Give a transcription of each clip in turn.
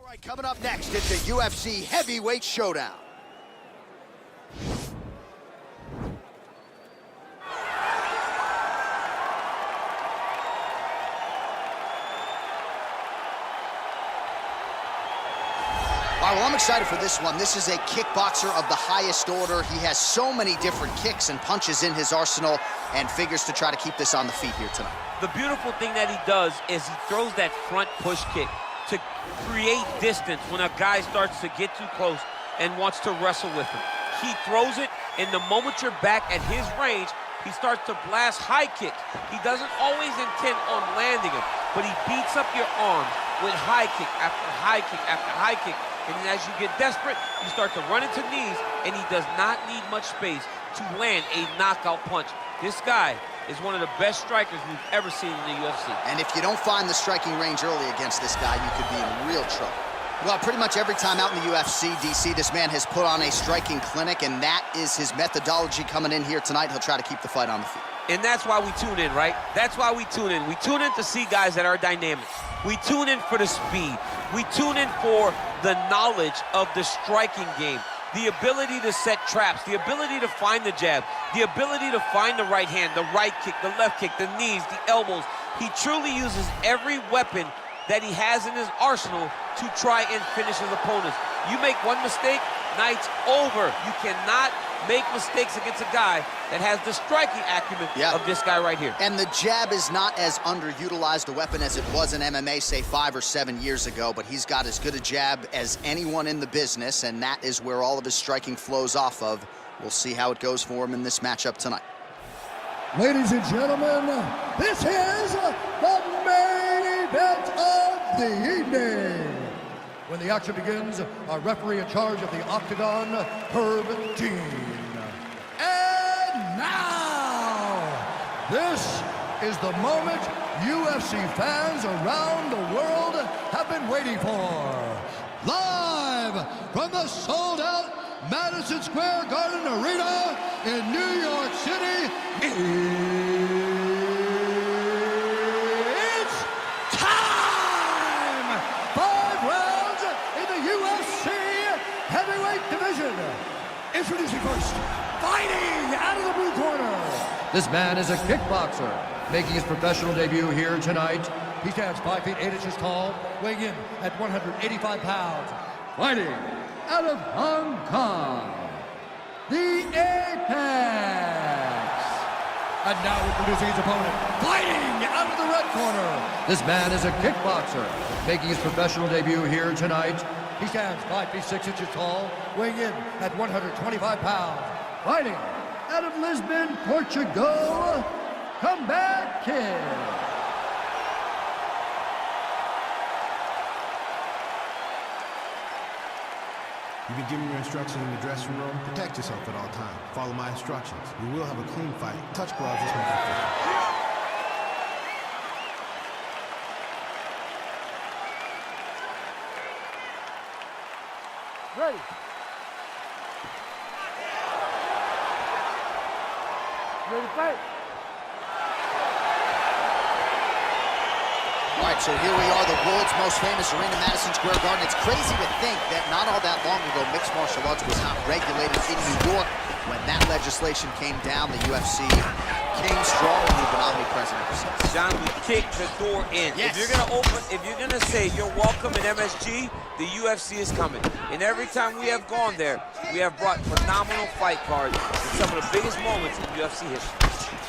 right, coming up next, it's a UFC heavyweight showdown. All right, well, I'm excited for this one. This is a kickboxer of the highest order. He has so many different kicks and punches in his arsenal and figures to try to keep this on the feet here tonight. The beautiful thing that he does is he throws that front push kick to create distance when a guy starts to get too close and wants to wrestle with him. He throws it, and the moment you're back at his range, he starts to blast high kicks. He doesn't always intend on landing them, but he beats up your arms with high kick after high kick after high kick. And then as you get desperate, you start to run into knees, and he does not need much space to land a knockout punch. This guy is one of the best strikers we've ever seen in the UFC. And if you don't find the striking range early against this guy, you could be in real trouble. Well, pretty much every time out in the UFC, DC, this man has put on a striking clinic, and that is his methodology coming in here tonight. He'll try to keep the fight on the feet. And that's why we tune in, right? That's why we tune in. We tune in to see guys that are dynamic. We tune in for the speed. We tune in for the knowledge of the striking game, the ability to set traps, the ability to find the jab, the ability to find the right hand, the right kick, the left kick, the knees, the elbows. He truly uses every weapon that he has in his arsenal to try and finish his opponents. You make one mistake, night's over. You cannot make mistakes against a guy that has the striking acumen of this guy right here. And the jab is not as underutilized a weapon as it was in MMA, say 5 or 7 years ago, but he's got as good a jab as anyone in the business, and that is where all of his striking flows off of. We'll see how it goes for him in this matchup tonight. Ladies and gentlemen, this is the main event of the evening. When the action begins, our referee in charge of the Octagon, Herb Dean. And now, this is the moment UFC fans around the world have been waiting for. Live from the sold-out Madison Square Garden Arena in New York City, it's time! 5 rounds in the UFC heavyweight division. Introducing first, fighting out of the blue corner. This man is a kickboxer, making his professional debut here tonight. He stands 5 feet 8 inches tall, weighing in at 185 pounds. Fighting out of Hong Kong, the Apex. And now introducing his opponent, fighting out of the red corner. This man is a kickboxer, making his professional debut here tonight. He stands 5 feet 6 inches tall, weighing in at 125 pounds. Fighting out of Lisbon, Portugal, Comeback Kid. You've been given your instructions in the dressing room. Protect yourself at all times. Follow my instructions. We will have a clean fight. Touch gloves, let's make it fair. Ready. Ready to fight. All right, so here we are, the world's most famous arena, Madison Square Garden. It's crazy to think that not all that long ago, mixed martial arts was not regulated in New York. When that legislation came down, the UFC came strong, and we've been omnipresent ever since. John, we kicked the door in. Yes. If you're gonna say you're welcome in MSG, the UFC is coming. And every time we have gone there, we have brought phenomenal fight cards and some of the biggest moments in UFC history.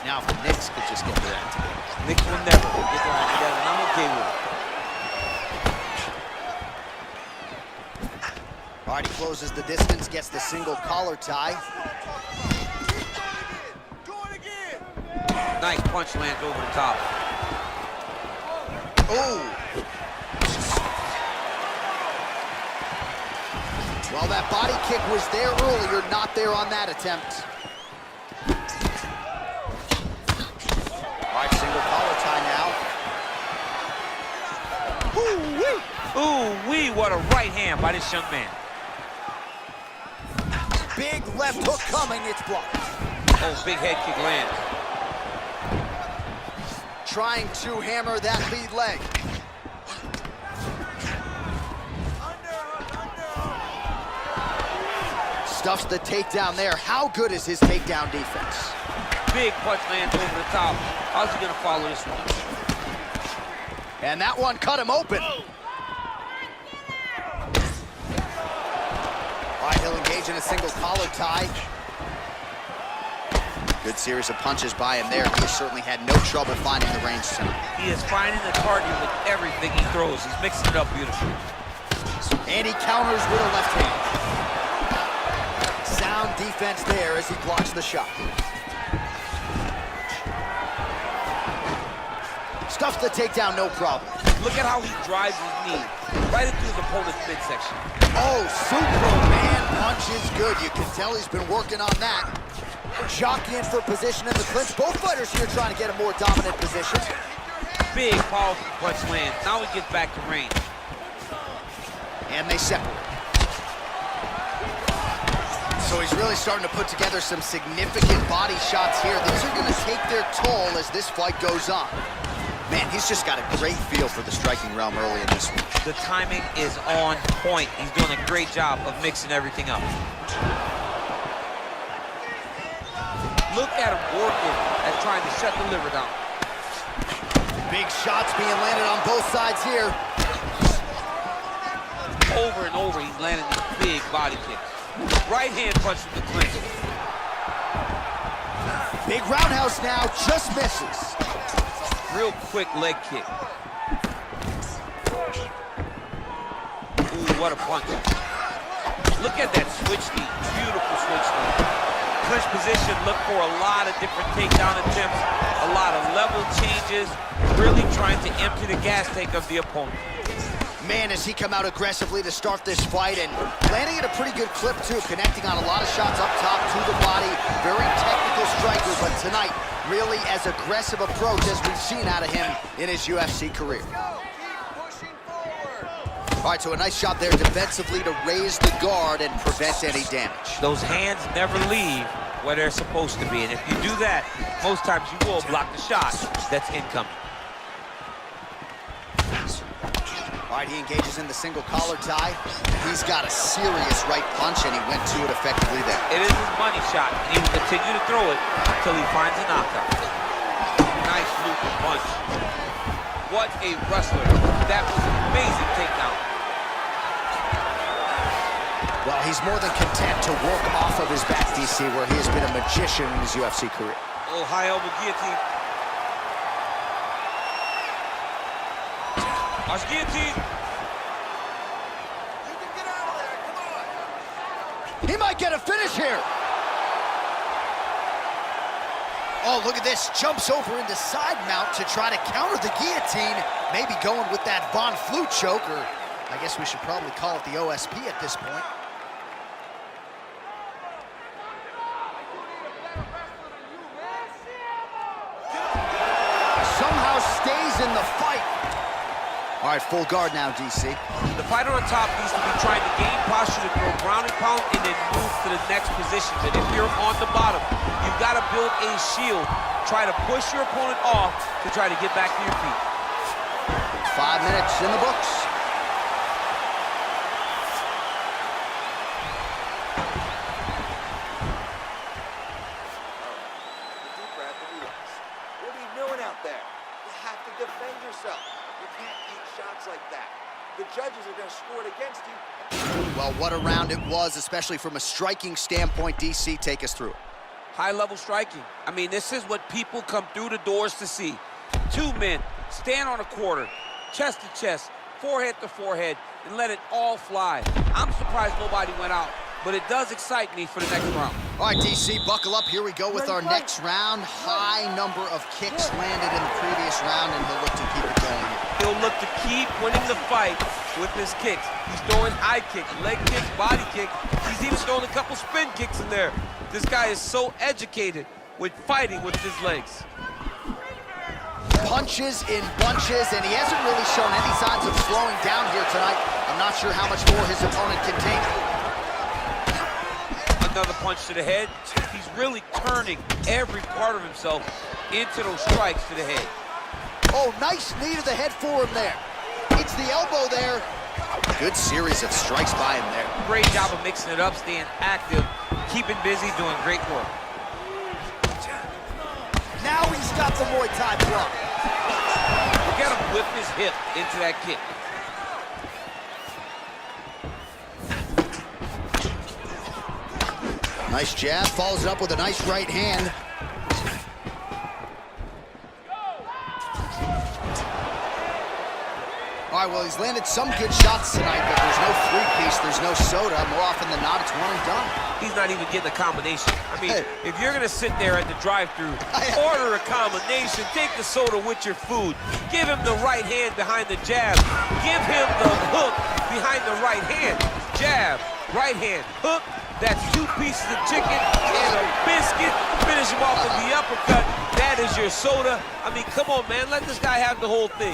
Now, if the Knicks could just get their act together. Knicks will never get their act together, and I'm okay with it. All right, he closes the distance, gets the single collar tie. Nice punch lands over the top. Oh! Well, that body kick was there earlier, not there on that attempt. All right, single collar tie now. Ooh-wee! Ooh-wee, what a right hand by this young man. Big left hook coming, it's blocked. Oh, big head kick lands. Trying to hammer that lead leg. Stuffs the takedown there. How good is his takedown defense? Big punch lands over the top. How's he gonna follow this one? And that one cut him open. All right, he'll engage in a single collar tie. Good series of punches by him there. He has certainly had no trouble finding the range tonight. He is finding the target with everything he throws. He's mixing it up beautifully. And he counters with a left hand. Sound defense there as he blocks the shot. Stuffs the takedown, no problem. Look at how he drives his knee right into his opponent's midsection. Oh, Superman punch is good. You can tell he's been working on that. Jockeying for position in the clinch. Both fighters here trying to get a more dominant position. Big, powerful punch lands. Now he gets back to range. And they separate. So he's really starting to put together some significant body shots here. These are going to take their toll as this fight goes on. Man, he's just got a great feel for the striking realm early in this one. The timing is on point. He's doing a great job of mixing everything up. Look at him working at trying to shut the liver down. Big shots being landed on both sides here. Over and over, he's landing these big body kicks. Right hand punch from the clinch. Big roundhouse now, just misses. Real quick leg kick. Ooh, what a punch. Look at that switch knee. Beautiful switch knee. Clinch position, look for a lot of different takedown attempts, a lot of level changes, really trying to empty the gas tank of the opponent. Man, has he come out aggressively to start this fight and landing at a pretty good clip too, connecting on a lot of shots up top to the body. Very technical striker, but tonight, really as aggressive approach as we've seen out of him in his UFC career. All right, so a nice job there defensively to raise the guard and prevent any damage. Those hands never leave where they're supposed to be, and if you do that, most times you will block the shot that's incoming. All right, he engages in the single collar tie. He's got a serious right punch, and he went to it effectively there. It is his money shot, and he will continue to throw it until he finds a knockout. Nice looping punch. What a wrestler. That was an amazing takedown. Well, he's more than content to work off of his back, DC, where he has been a magician in his UFC career. Oh, high elbow guillotine. Watch guillotine. You can get out of there, come on! He might get a finish here. Oh, look at this. Jumps over into side mount to try to counter the guillotine. Maybe going with that Von Flue choke, or I guess we should probably call it the OSP at this point. Somehow stays in the fight. All right, full guard now, DC. The fighter on top needs to be trying to gain posture to throw ground and pound and then move to the next position. And if you're on the bottom, you've got to build a shield. Try to push your opponent off to try to get back to your feet. 5 minutes in the books. Deep breath and relax. What are you doing out there? You have to defend yourself. You can't eat shots like that. The judges are going to score it against you. Well, what a round it was, especially from a striking standpoint. DC, take us through it. High-level striking. I mean, this is what people come through the doors to see. Two men stand on a quarter, chest to chest, forehead to forehead, and let it all fly. I'm surprised nobody went out, but it does excite me for the next round. All right, DC, buckle up. Here we go with our next round. High number of kicks landed in the previous round, and he'll look to keep it going. He'll look to keep winning the fight with his kicks. He's throwing high kicks, leg kicks, body kicks. He's even throwing a couple spin kicks in there. This guy is so educated with fighting with his legs. Punches in bunches, and he hasn't really shown any signs of slowing down here tonight. I'm not sure how much more his opponent can take. Another punch to the head. He's really turning every part of himself into those strikes to the head. Oh, nice knee to the head for him there. It's the elbow there. Good series of strikes by him there. Great job of mixing it up, staying active, keeping busy, doing great work. Now he's got the Muay Thai block. Look at him whip his hip into that kick. Nice jab, follows it up with a nice right hand. All right, well, he's landed some good shots tonight, but there's no three-piece, there's no soda. More often than not, it's one and done. He's not even getting a combination. I mean, if you're gonna sit there at the drive-thru, order a combination, take the soda with your food, give him the right hand behind the jab, give him the hook behind the right hand, jab, right hand, hook, that's 2 pieces of chicken and a biscuit, finish him off with the uppercut, that is your soda. I mean, come on, man, let this guy have the whole thing.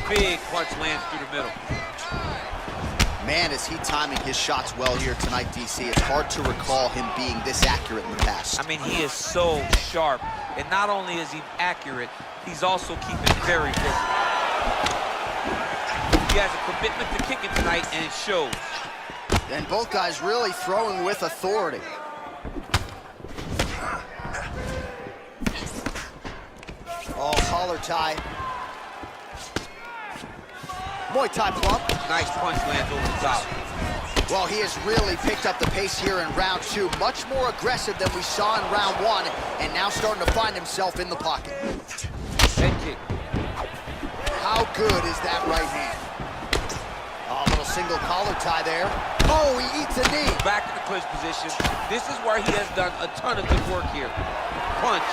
Big punch lands through the middle. Man, is he timing his shots well here tonight, DC. It's hard to recall him being this accurate in the past. I mean, he is so sharp. And not only is he accurate, he's also keeping very busy. He has a commitment to kicking tonight, and it shows. And both guys really throwing with authority. Oh, collar tie. Muay Thai plump. Nice punch lands over the top. Well, he has really picked up the pace here in round 2. Much more aggressive than we saw in round 1, and now starting to find himself in the pocket. Head kick. How good is that right hand? Oh, a little single collar tie there. Oh, he eats a knee. Back in the clinch position. This is where he has done a ton of good work here. Punch,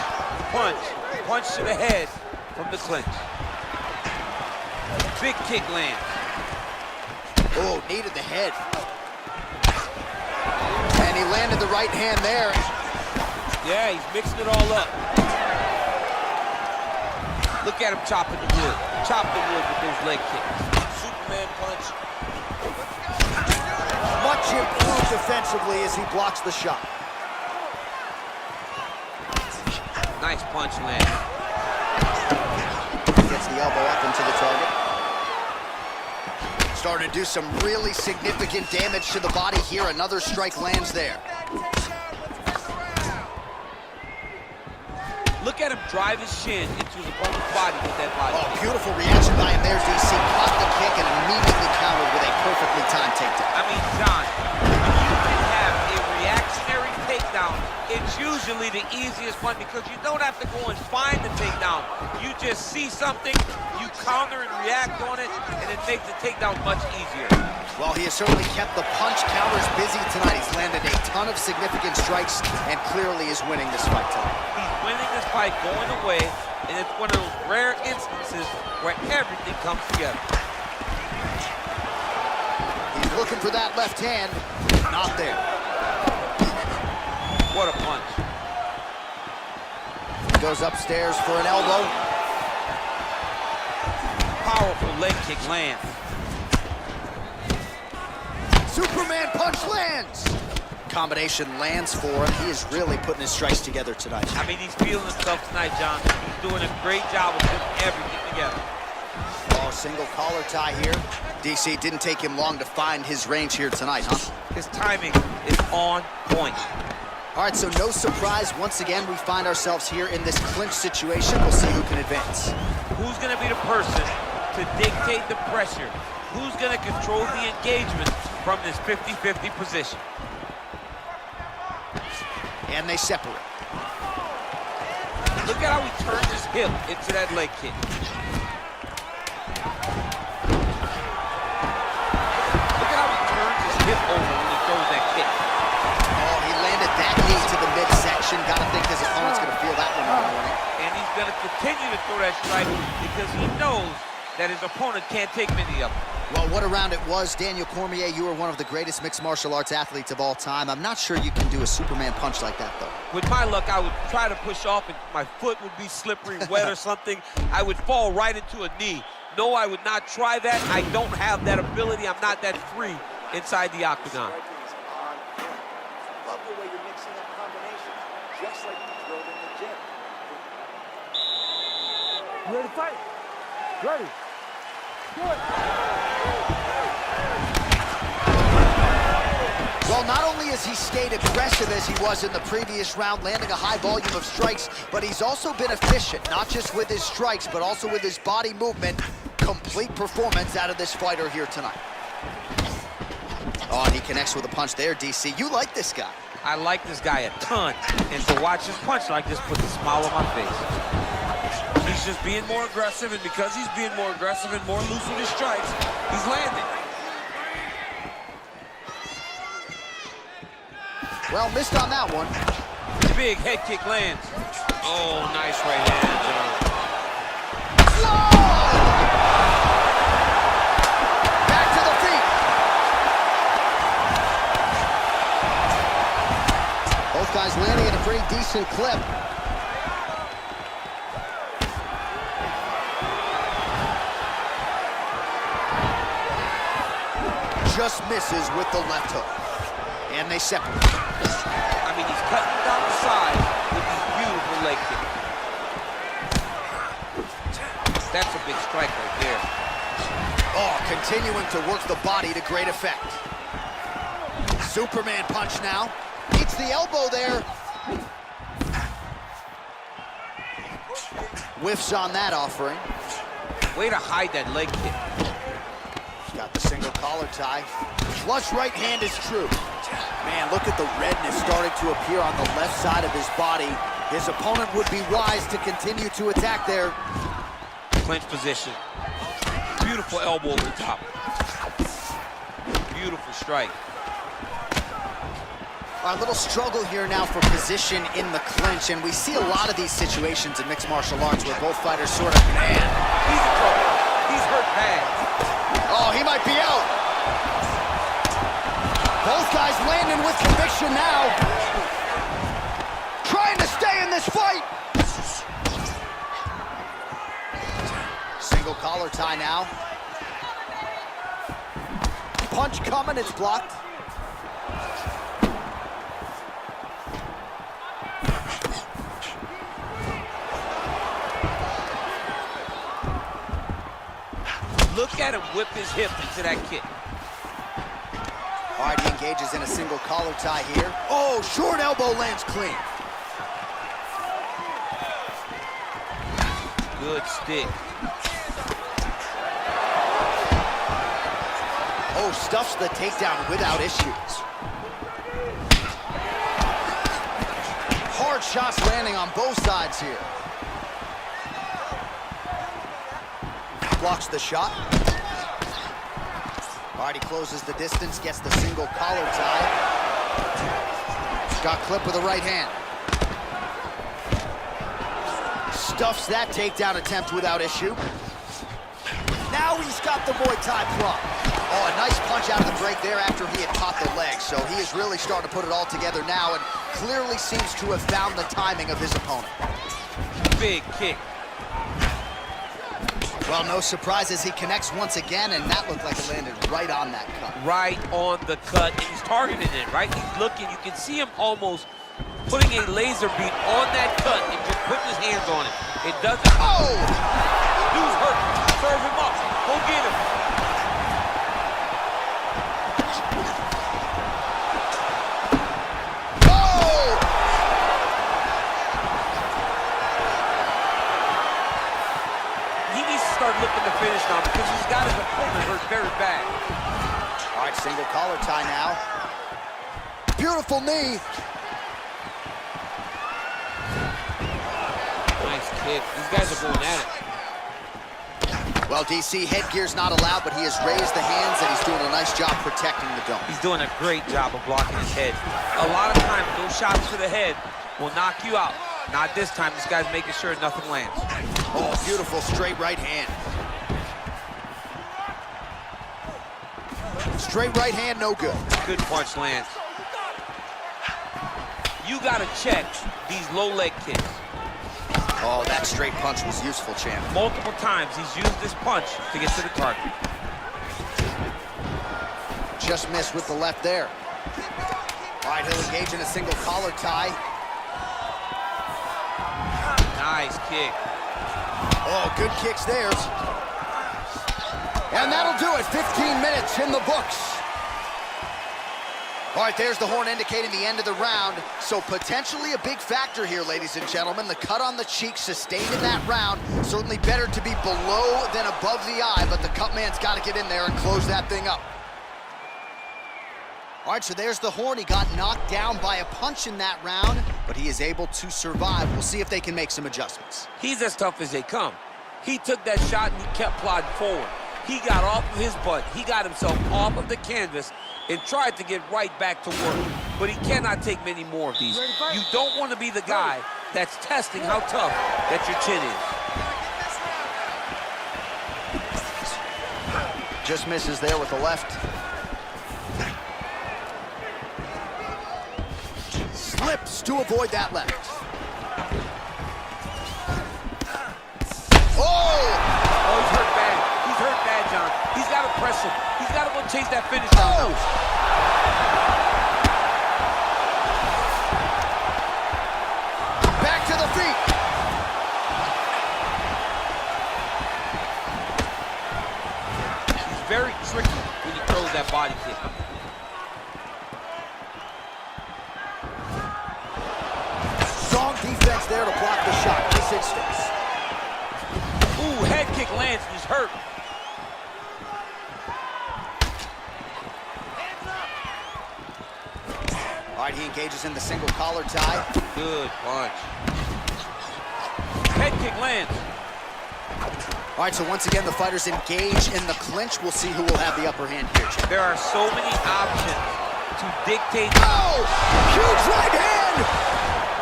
punch, punch to the head from the clinch. Big kick lands. Oh, knee to the head. And he landed the right hand there. Yeah, he's mixing it all up. Look at him chopping the wood. Chop the wood with those leg kicks. Superman punch. Much improved defensively as he blocks the shot. Nice punch land. Gets the elbow up into the target. Starting to do some really significant damage to the body here. Another strike lands there. Look at him drive his shin into his opponent's body with that body. Oh, beautiful reaction by him there, DC. Caught the kick and immediately countered with a perfectly timed takedown. I mean, John, when you can have a reactionary takedown, it's usually the easiest one because you don't have to go and find the takedown. You just see something, you counter and react on it, and it makes the takedown much easier. Well, he has certainly kept the punch counters busy tonight. He's landed a ton of significant strikes and clearly is winning this fight tonight. He's winning this fight going away, and it's one of those rare instances where everything comes together. He's looking for that left hand. Not there. What a punch. Goes upstairs for an elbow. Powerful leg kick lands. Superman punch lands. Combination lands for him. He is really putting his strikes together tonight. I mean, he's feeling himself tonight, John. He's doing a great job of putting everything together. Oh, single collar tie here. DC, didn't take him long to find his range here tonight, huh? His timing is on point. All right, so no surprise. Once again, we find ourselves here in this clinch situation. We'll see who can advance. Who's going to be the person to dictate the pressure? Who's going to control the engagement from this 50-50 position? And they separate. Look at how he turns his hip into that leg kick. Look at how he turns his hip over when he throws that kick. Oh, he landed that knee to the midsection. Gotta think his opponent's gonna feel that one in the morning. And he's going to continue to throw that strike because he knows that his opponent can't take many of them. Well, what a round it was. Daniel Cormier, you are one of the greatest mixed martial arts athletes of all time. I'm not sure you can do a Superman punch like that, though. With my luck, I would try to push off and my foot would be slippery, wet or something. I would fall right into a knee. No, I would not try that. I don't have that ability. I'm not that free inside the octagon. Love the way you're mixing up combinations, just like you drilled in the gym. You ready to fight? Ready. Well, not only has he stayed aggressive as he was in the previous round, landing a high volume of strikes, but he's also been efficient, not just with his strikes, but also with his body movement. Complete performance out of this fighter here tonight. Oh, and he connects with a punch there, DC. You like this guy. I like this guy a ton, and to watch his punch like this puts a smile on my face. He's just being more aggressive, and because he's being more aggressive and more loose with his strikes, he's landing. Well, missed on that one. Big head kick lands. Oh, nice right hand, John. Back to the feet. Both guys landing at a pretty decent clip. Just misses with the left hook. And they separate. I mean, he's cutting down the side with these beautiful leg kicks. That's a big strike right there. Oh, continuing to work the body to great effect. Superman punch now. Eats the elbow there. Whiffs on that offering. Way to hide that leg kick. Got the single collar tie. Flush right hand is true. Man, look at the redness starting to appear on the left side of his body. His opponent would be wise to continue to attack there. Clinch position. Beautiful elbow over the top. Beautiful strike. A little struggle here now for position in the clinch, and we see a lot of these situations in mixed martial arts where both fighters sort of, man, he's in trouble. He's hurt bad. Oh, he might be out. Both guys landing with conviction now. Trying to stay in this fight. Single collar tie now. Punch coming, it's blocked. Look at him whip his hip into that kick. All right, he engages in a single collar tie here. Oh, short elbow lands clean. Good stick. Oh, stuffs the takedown without issues. Hard shots landing on both sides here. Blocks the shot. All right, he closes the distance, gets the single collar tie. Got clipped with the right hand. Stuffs that takedown attempt without issue. Now he's got the Muay Thai plug. Oh, a nice punch out of the break there after he had caught the leg. So he is really starting to put it all together now and clearly seems to have found the timing of his opponent. Big kick. Well, no surprises, he connects once again, and that looked like it landed right on that cut. Right on the cut, and he's targeting it, right? He's looking, you can see him almost putting a laser beam on that cut and just putting his hands on it. It doesn't. Oh! Dude's hurt. Serve him up. Go get him. Looking to finish now because he's got his opponent hurt very bad. All right, single collar tie now. Beautiful knee. Nice kick. These guys are going at it. Well, DC, headgear's not allowed, but he has raised the hands and he's doing a nice job protecting the dome. He's doing a great job of blocking his head. A lot of times, those shots to the head will knock you out. Not this time. This guy's making sure nothing lands. Oh, beautiful straight right hand. Straight right hand, no good. Good punch lands. You got to check these low leg kicks. Oh, that straight punch was useful, champ. Multiple times he's used this punch to get to the target. Just missed with the left there. All right, he'll engage in a single collar tie. Nice kick. Oh, good kicks there. And that'll do it. 15 minutes in the books. All right, there's the horn indicating the end of the round. So potentially a big factor here, ladies and gentlemen. The cut on the cheek sustained in that round. Certainly better to be below than above the eye, but the cut man's got to get in there and close that thing up. All right, so there's the horn. He got knocked down by a punch in that round, but he is able to survive. We'll see if they can make some adjustments. He's as tough as they come. He took that shot and he kept plodding forward. He got off of his butt. He got himself off of the canvas and tried to get right back to work. But he cannot take many more of these. You don't want to be the guy that's testing how tough that your chin is. Just misses there with the left. Slips to avoid that left. Oh, he's hurt bad. He's hurt bad, John. He's got to press him. He's got to go chase that finish down. Back to the feet. He's very tricky when he throws that body kick. Strong defense there to block the shot. Nice instincts. Ooh, head kick lands. He's hurt. All right, he engages in the single collar tie. Good punch. Head kick lands. All right, so once again, the fighters engage in the clinch. We'll see who will have the upper hand here, Jim. There are so many options to dictate. Oh, huge right hand.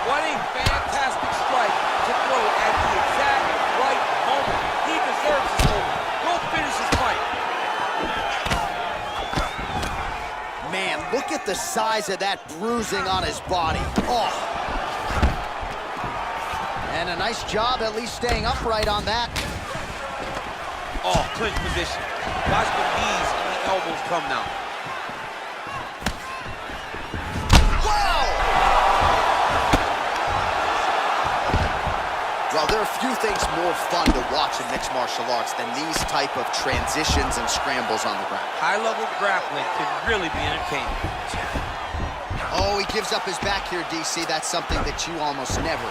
What a fantastic strike to throw at the exact right moment. He deserves this moment. Go finish his fight. Man, look at the size of that bruising on his body. Oh. And a nice job at least staying upright on that. Oh, clinch position. Watch the knees and the elbows come now. Wow! Well, there are few things more fun to watch in mixed martial arts than these type of transitions and scrambles on the ground. High-level grappling can really be entertaining. Oh, he gives up his back here, DC. That's something that you almost never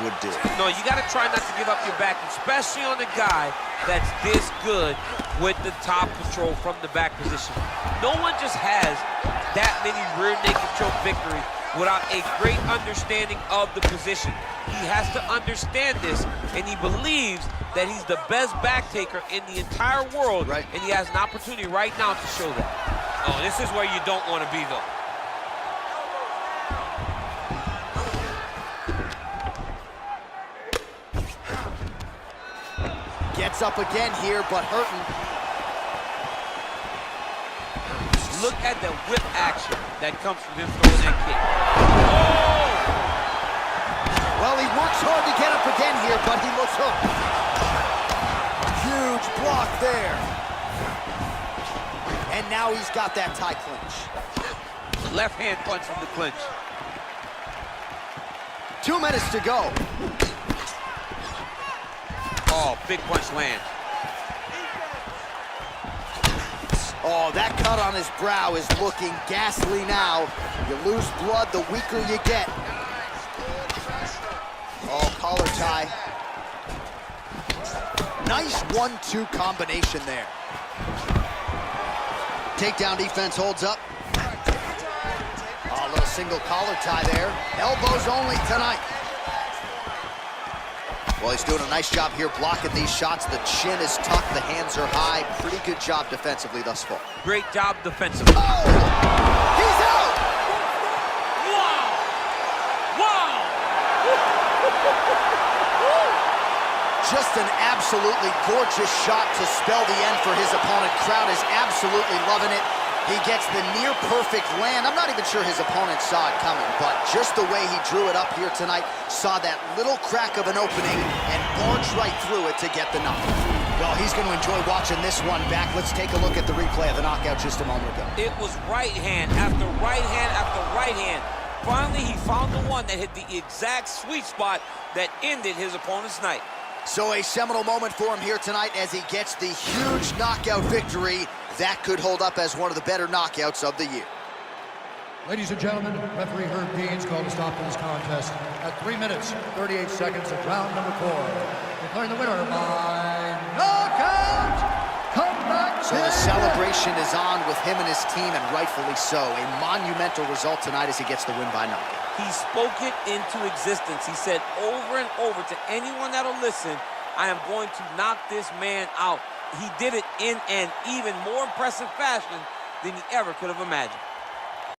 would do. No, you got to try not to give up your back, especially on a guy that's this good with the top control from the back position. No one just has that many rear naked choke victories without a great understanding of the position. He has to understand this, and he believes that he's the best back taker in the entire world, right. And he has an opportunity right now to show that. Oh, this is where you don't want to be, though. Gets up again here, but hurting. Look at the whip action that comes from him throwing that kick. Oh! Well, he works hard to get up again here, but he looks hooked. Huge block there. And now he's got that tie clinch. Left hand punch from the clinch. 2 minutes to go. Oh, big punch lands. Oh, that cut on his brow is looking ghastly now. You lose blood, the weaker you get. Oh, collar tie. Nice 1-2 combination there. Takedown defense holds up. Oh, a little single collar tie there. Elbows only tonight. Well, he's doing a nice job here blocking these shots. The chin is tucked, the hands are high. Pretty good job defensively thus far. Great job defensively. Oh! He's out! Wow! Just an absolutely gorgeous shot to spell the end for his opponent. Crowd is absolutely loving it. He gets the near-perfect land. I'm not even sure his opponent saw it coming, but just the way he drew it up here tonight, saw that little crack of an opening and barged right through it to get the knockout. Well, he's going to enjoy watching this one back. Let's take a look at the replay of the knockout just a moment ago. It was right hand after right hand after right hand. Finally, he found the one that hit the exact sweet spot that ended his opponent's night. So a seminal moment for him here tonight as he gets the huge knockout victory. That could hold up as one of the better knockouts of the year. Ladies and gentlemen, referee Herb Dean's called a stop to this contest at 3 minutes, 38 seconds of round number 4. Declaring the winner by knockout! Comeback! So the celebration is on with him and his team, and rightfully so. A monumental result tonight as he gets the win by knockout. He spoke it into existence. He said over and over to anyone that'll listen, I am going to knock this man out. He did it in an even more impressive fashion than he ever could have imagined.